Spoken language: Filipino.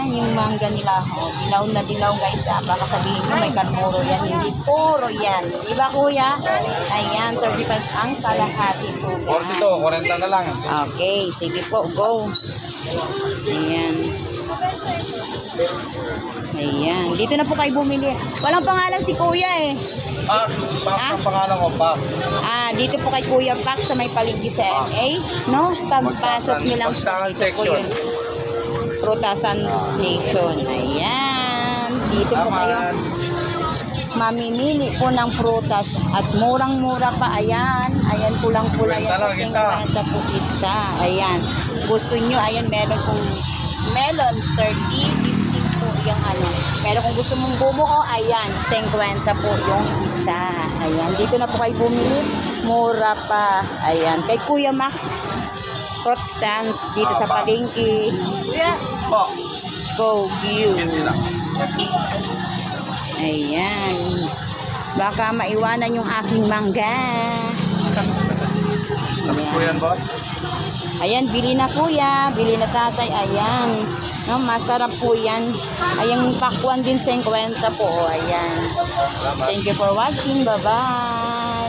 Ayan, yung mangga nila. Oh, dilaw na dilaw guys. Baka sabihin nyo may karmuro yan. Hindi puro yan. Di ba kuya? Ayan, 35 ang kalahati po. 42, 40 na lang. Okay, sige po, go. Ayan. Ayan. Dito na po kayo bumili. Walang pangalan si kuya eh. Pax ang pangalan ko, Pax. Dito po kay Kuya Pax sa may palengke sa MA, no? Pagpasok nyo lang Bagsakan dito po section. yun. Prutasan Station. Ayan. Dito po kayo mamimili po ng prutas at murang-mura pa. Ayan. Ayan, pulang-pula yan. 50 po isa. Ayan. Gusto nyo, ayan, meron pong melon, 30, 15 po yung ano. Pero kung gusto mong bumuo, ayan, 50 po yung isa. Ayan, dito na po kayo bumili. Mura pa. Ayan, kay Kuya Max, fruit stands dito sa palengke. Po, Go, view. 15 lang. Ayan. Baka maiwanan yung aking mangga. Tapos po yan, boss. Ayan, bili na kuya, bili na tatay, ayan. No, masarap po yan. Ayan, pakwan din 50 po, ayan. Thank you for watching, bye-bye.